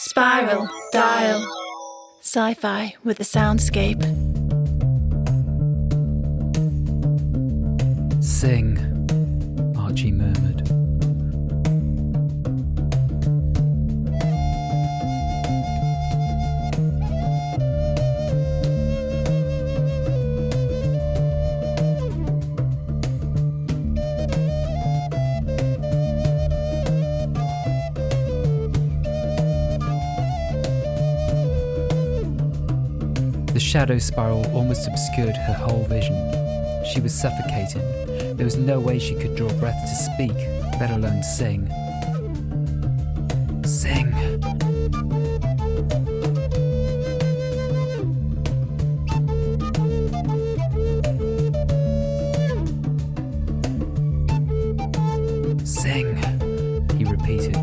Spiral Dial. Sci-fi with a soundscape. Sing, Archie murmured. The shadow spiral almost obscured her whole vision. She was suffocating. There was no way she could draw breath to speak, let alone sing. Sing. Sing, he repeated.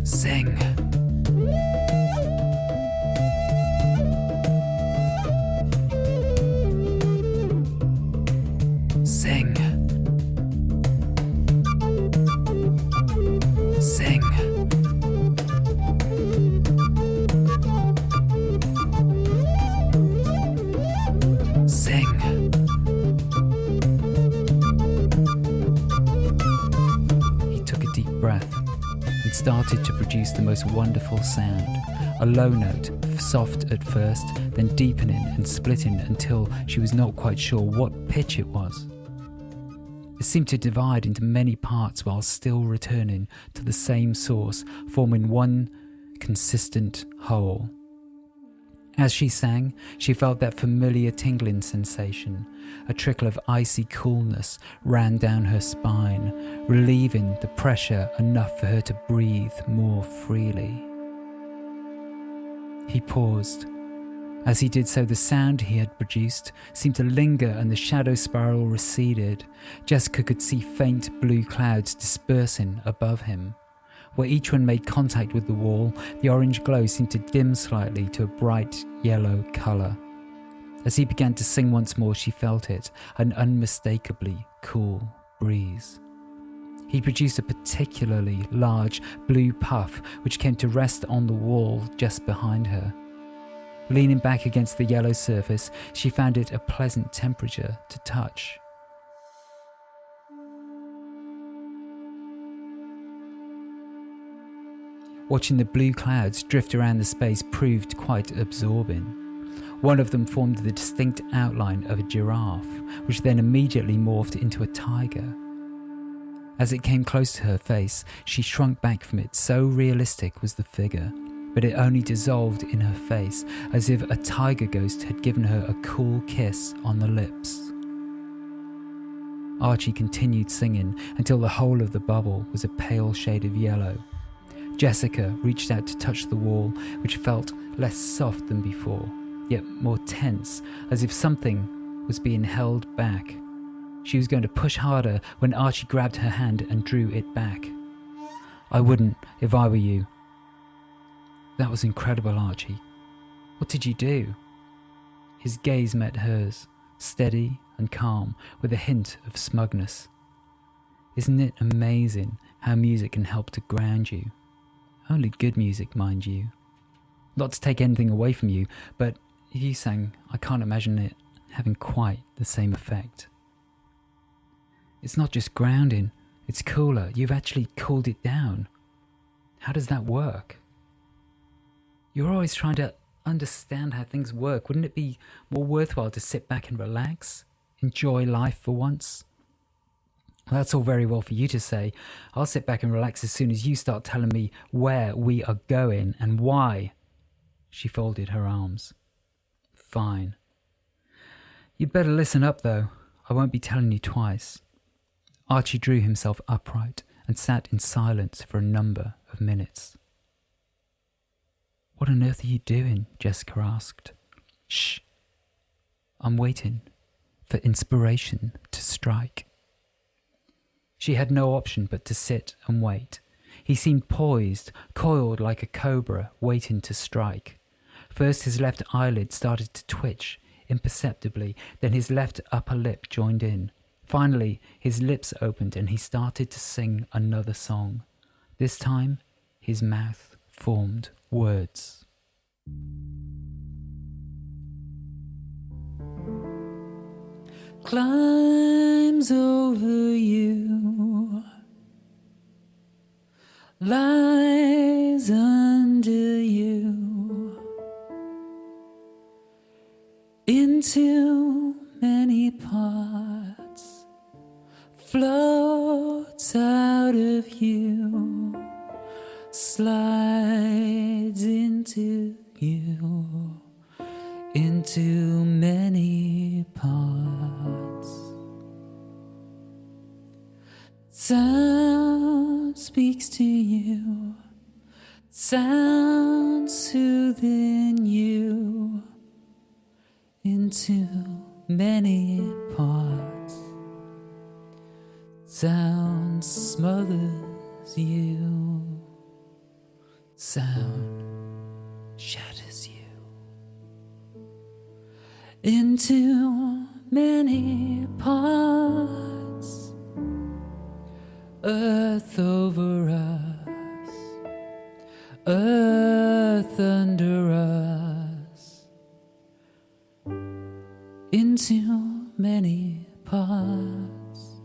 Sing. Sing. Sing. Sing. He took a deep breath and started to produce the most wonderful sound. A low note, soft at first, then deepening and splitting until she was not quite sure what pitch it was. It seemed to divide into many parts while still returning to the same source, forming one consistent whole. As she sang, she felt that familiar tingling sensation. A trickle of icy coolness ran down her spine, relieving the pressure enough for her to breathe more freely. He paused. As he did so, the sound he had produced seemed to linger and the shadow spiral receded. Jessica could see faint blue clouds dispersing above him. Where each one made contact with the wall, the orange glow seemed to dim slightly to a bright yellow colour. As he began to sing once more, she felt it, an unmistakably cool breeze. He produced a particularly large blue puff which came to rest on the wall just behind her. Leaning back against the yellow surface, she found it a pleasant temperature to touch. Watching the blue clouds drift around the space proved quite absorbing. One of them formed the distinct outline of a giraffe, which then immediately morphed into a tiger. As it came close to her face, she shrunk back from it, so realistic was the figure, but it only dissolved in her face, as if a tiger ghost had given her a cool kiss on the lips. Archie continued singing until the whole of the bubble was a pale shade of yellow. Jessica reached out to touch the wall, which felt less soft than before, yet more tense, as if something was being held back. She was going to push harder when Archie grabbed her hand and drew it back. "I wouldn't if I were you." "That was incredible, Archie. What did you do?" His gaze met hers, steady and calm, with a hint of smugness. "Isn't it amazing how music can help to ground you? Only good music, mind you. Not to take anything away from you, but if you sang, I can't imagine it having quite the same effect." "It's not just grounding, it's cooler. You've actually cooled it down. How does that work?" "You're always trying to understand how things work. Wouldn't it be more worthwhile to sit back and relax? Enjoy life for once?" "Well, that's all very well for you to say. I'll sit back and relax as soon as you start telling me where we are going and why." She folded her arms. "Fine. You'd better listen up, though. I won't be telling you twice." Archie drew himself upright and sat in silence for a number of minutes. "What on earth are you doing?" Jessica asked. "Shh. I'm waiting for inspiration to strike." She had no option but to sit and wait. He seemed poised, coiled like a cobra, waiting to strike. First his left eyelid started to twitch imperceptibly, then his left upper lip joined in. Finally, his lips opened and he started to sing another song. This time, his mouth formed words. Climbs over you, lies under you, into many parts, floats out of you, slides into you, into many parts. Sound speaks to you, sound soothing you, into many parts. Sound smothers you, sound shatters you into many parts. Earth over us, earth under us, into many parts.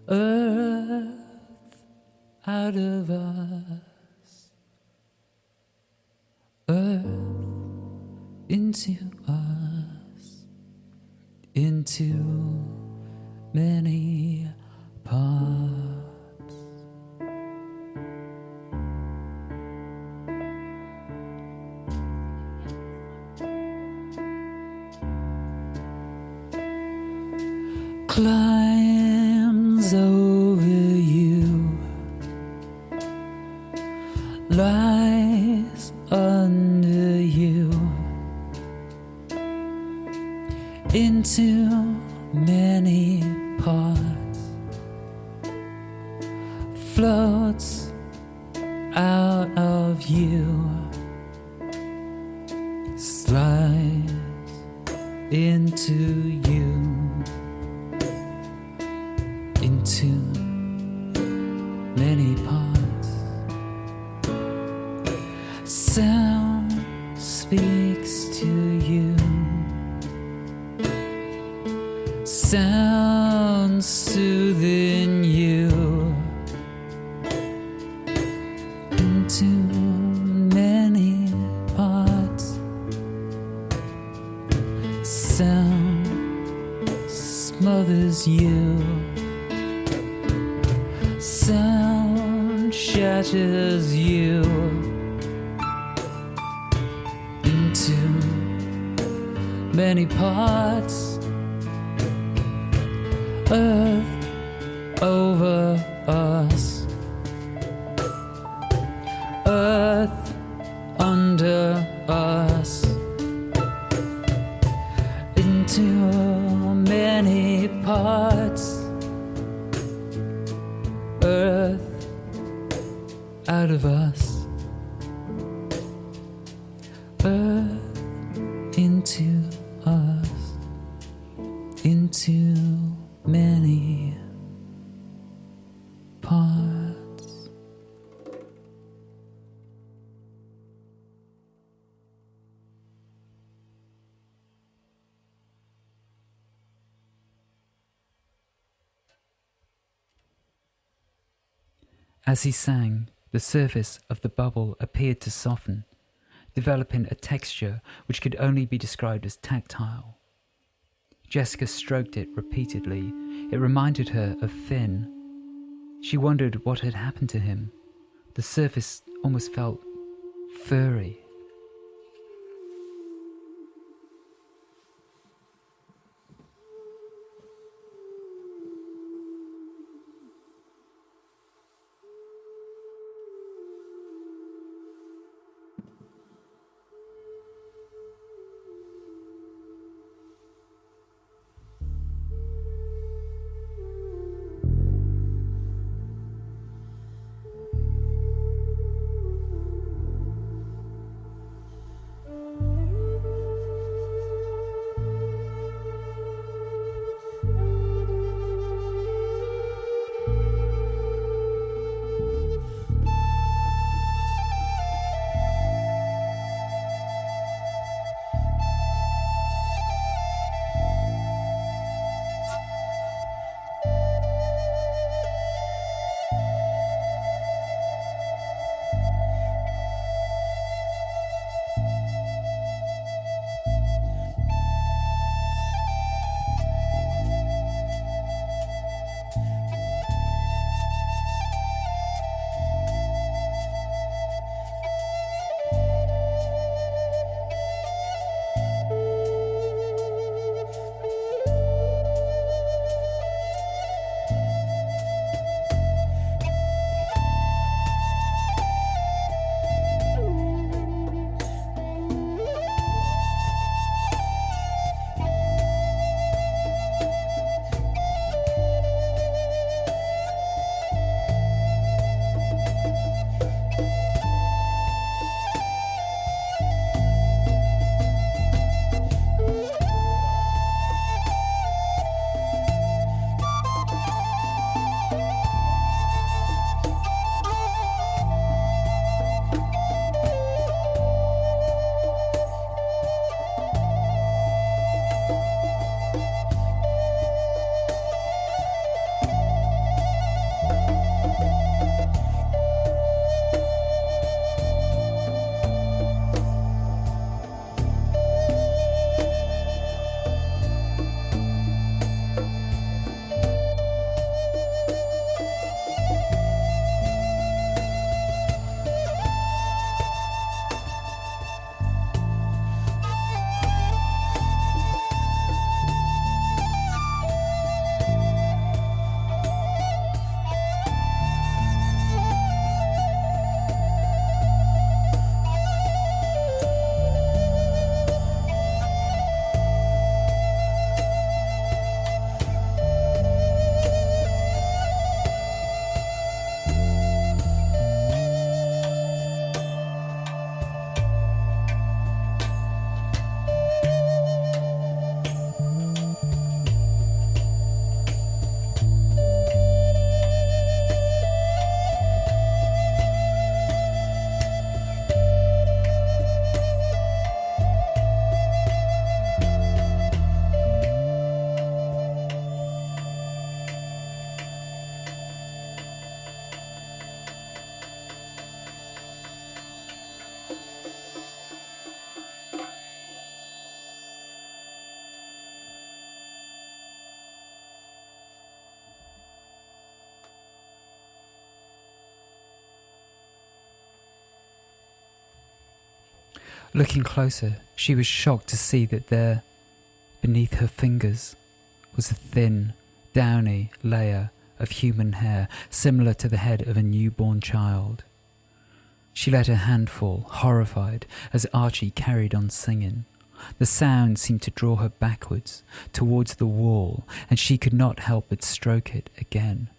Earth out of us, earth into us, into many parts. Climbs over you, lies under you, into many parts, floats out of you, slides into you, into many parts. Sound speaks to you, sound soothing you, into many parts. Sound smothers you, sound shatters you into many parts. Earth over us, earth under us, into many parts. Earth out of us, earth into us, into many parts. As he sang, the surface of the bubble appeared to soften, developing a texture which could only be described as tactile. Jessica stroked it repeatedly. It reminded her of Finn. She wondered what had happened to him. The surface almost felt furry. Looking closer, she was shocked to see that there, beneath her fingers, was a thin, downy layer of human hair similar to the head of a newborn child. She let her hand fall, horrified, as Archie carried on singing. The sound seemed to draw her backwards, towards the wall, and she could not help but stroke it again.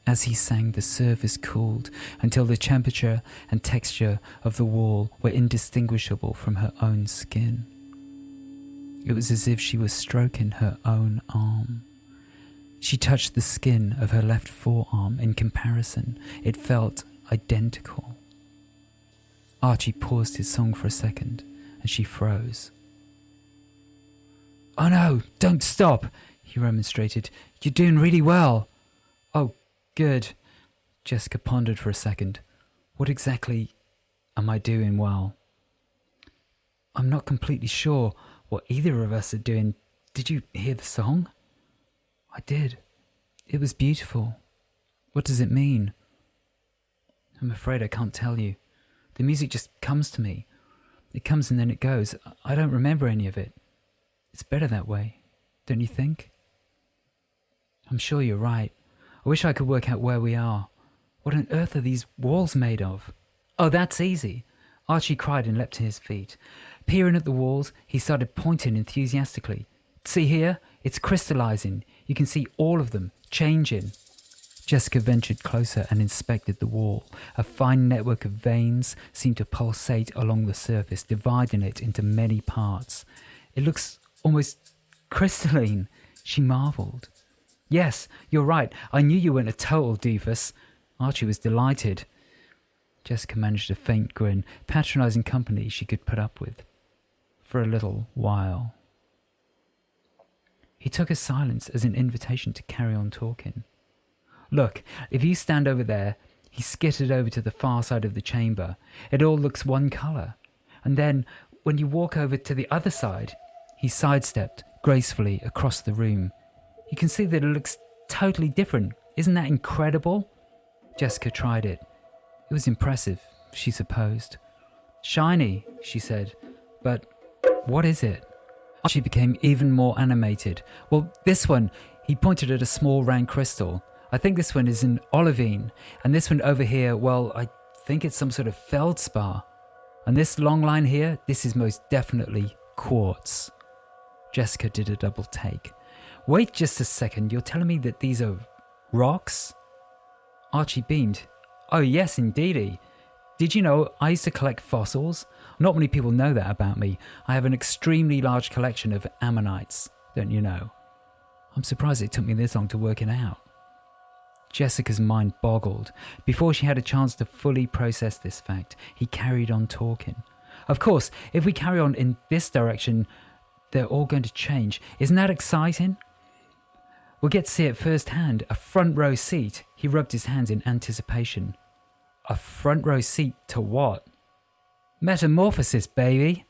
As he sang, the surface cooled until the temperature and texture of the wall were indistinguishable from her own skin. It was as if she was stroking her own arm. She touched the skin of her left forearm. In comparison, it felt identical. Archie paused his song for a second, and she froze. "Oh no, don't stop," he remonstrated. "You're doing really well." "Oh, good." Jessica pondered for a second. "What exactly am I doing well?" "I'm not completely sure what either of us are doing. Did you hear the song?" "I did. It was beautiful. What does it mean?" "I'm afraid I can't tell you. The music just comes to me. It comes and then it goes. I don't remember any of it. It's better that way, don't you think?" "I'm sure you're right. I wish I could work out where we are. What on earth are these walls made of?" "Oh, that's easy." Archie cried and leapt to his feet. Peering at the walls, he started pointing enthusiastically. "See here? It's crystallizing. You can see all of them, changing." Jessica ventured closer and inspected the wall. A fine network of veins seemed to pulsate along the surface, dividing it into many parts. "It looks almost crystalline," she marvelled. "Yes, you're right. I knew you weren't a total doofus." Archie was delighted. Jessica managed a faint grin, patronising company she could put up with. For a little while. He took her silence as an invitation to carry on talking. "Look, if you stand over there," he skittered over to the far side of the chamber. "It all looks one colour. And then, when you walk over to the other side," he sidestepped gracefully across the room. "You can see that it looks totally different. Isn't that incredible?" Jessica tried it. It was impressive, she supposed. "Shiny," she said. "But what is it?" She became even more animated. "Well, this one," he pointed at a small round crystal. "I think this one is an olivine. And this one over here, well, I think it's some sort of feldspar. And this long line here, this is most definitely quartz." Jessica did a double take. "Wait just a second, you're telling me that these are rocks?" Archie beamed. "Oh yes, indeedy. Did you know I used to collect fossils? Not many people know that about me. I have an extremely large collection of ammonites, don't you know? I'm surprised it took me this long to work it out." Jessica's mind boggled. Before she had a chance to fully process this fact, he carried on talking. "Of course, if we carry on in this direction, they're all going to change. Isn't that exciting? We'll get to see it firsthand. A front row seat." He rubbed his hands in anticipation. "A front row seat to what?" "Metamorphosis, baby."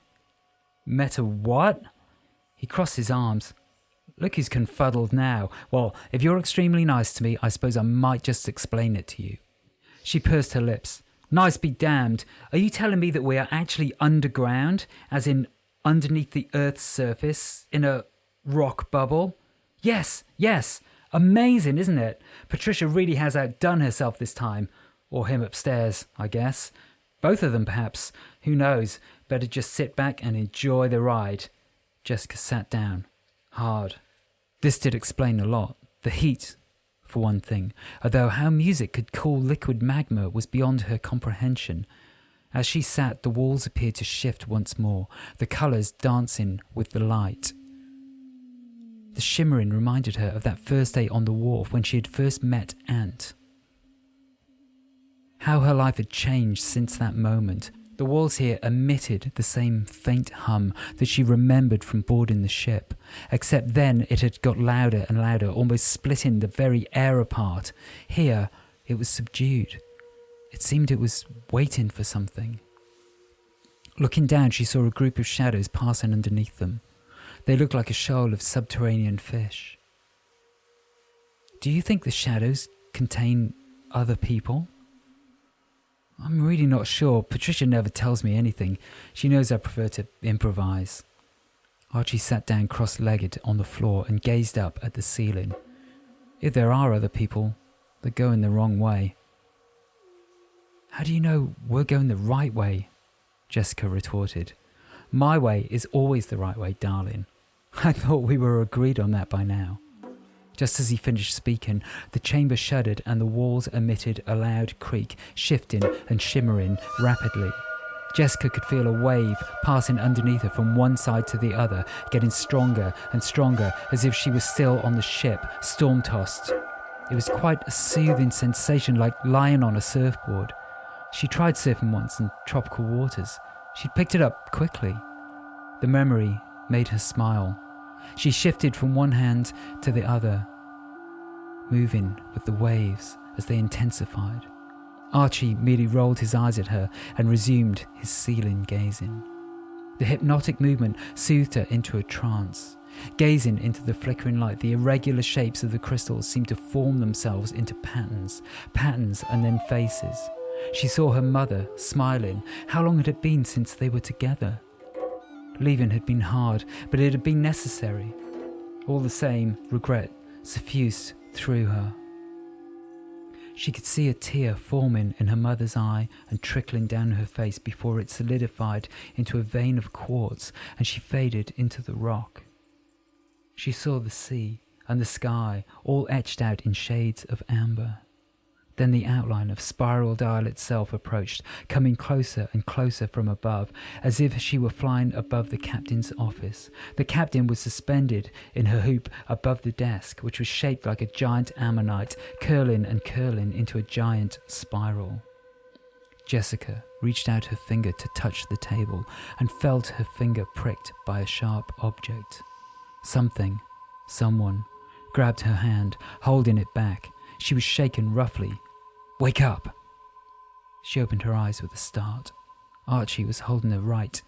"Meta what?" He crossed his arms. "Look, he's confuddled now. Well, if you're extremely nice to me, I suppose I might just explain it to you." She pursed her lips. "Nice be damned. Are you telling me that we are actually underground, as in underneath the Earth's surface, in a rock bubble?" Yes. Amazing, isn't it? Patricia really has outdone herself this time. Or him upstairs, I guess. Both of them, perhaps. Who knows? Better just sit back and enjoy the ride." Jessica sat down. Hard. This did explain a lot. The heat, for one thing. Although how music could cool liquid magma was beyond her comprehension. As she sat, the walls appeared to shift once more, the colours dancing with the light. The shimmering reminded her of that first day on the wharf when she had first met Ant. How her life had changed since that moment. The walls here emitted the same faint hum that she remembered from boarding the ship, except then it had got louder and louder, almost splitting the very air apart. Here, it was subdued. It seemed it was waiting for something. Looking down, she saw a group of shadows passing underneath them. They looked like a shoal of subterranean fish. "Do you think the shadows contain other people?" I'm really not sure. Patricia never tells me anything. She knows I prefer to improvise. Archie sat down cross-legged on the floor and gazed up at the ceiling. If there are other people, they're going the wrong way. How do you know we're going the right way? Jessica retorted. My way is always the right way, darling. I thought we were agreed on that by now. Just as he finished speaking, the chamber shuddered and the walls emitted a loud creak, shifting and shimmering rapidly. Jessica could feel a wave passing underneath her from one side to the other, getting stronger and stronger, as if she was still on the ship, storm-tossed. It was quite a soothing sensation, like lying on a surfboard. She tried surfing once in tropical waters. She'd picked it up quickly. The memory made her smile. She shifted from one hand to the other, moving with the waves as they intensified. Archie merely rolled his eyes at her and resumed his ceiling gazing. The hypnotic movement soothed her into a trance. Gazing into the flickering light, the irregular shapes of the crystals seemed to form themselves into patterns and then faces. She saw her mother, smiling. How long had it been since they were together? Leaving had been hard, but it had been necessary. All the same, regret suffused through her. She could see a tear forming in her mother's eye and trickling down her face before it solidified into a vein of quartz and she faded into the rock. She saw the sea and the sky all etched out in shades of amber. Then the outline of Spiral Dial itself approached, coming closer and closer from above, as if she were flying above the captain's office. The captain was suspended in her hoop above the desk, which was shaped like a giant ammonite, curling and curling into a giant spiral. Jessica reached out her finger to touch the table and felt her finger pricked by a sharp object. Someone grabbed her hand, holding it back. She was shaken roughly. "Wake up!" She opened her eyes with a start. Archie was holding her right.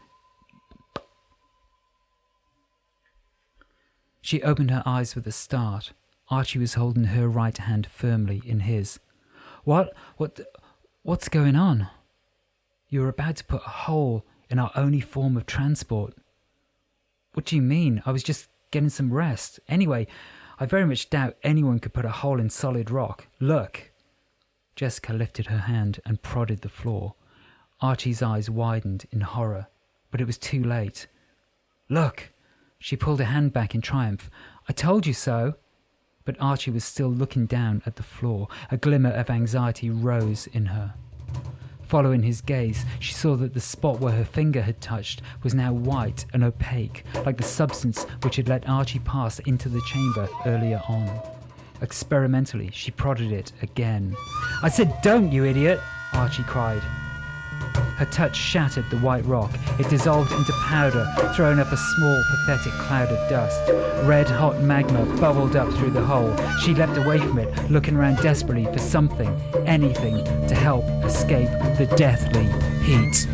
She opened her eyes with a start. Archie was holding her right hand firmly in his. What's going on? You were about to put a hole in our only form of transport. What do you mean? I was just getting some rest. Anyway, I very much doubt anyone could put a hole in solid rock. Look. Jessica lifted her hand and prodded the floor. Archie's eyes widened in horror, but it was too late. Look. She pulled her hand back in triumph. I told you so. But Archie was still looking down at the floor. A glimmer of anxiety rose in her. Following his gaze, she saw that the spot where her finger had touched was now white and opaque, like the substance which had let Archie pass into the chamber earlier on. Experimentally, she prodded it again. I said, don't, you idiot! Archie cried. Her touch shattered the white rock. It dissolved into powder, throwing up a small, pathetic cloud of dust. Red-hot magma bubbled up through the hole. She leapt away from it, looking around desperately for something, anything, to help escape the deathly heat.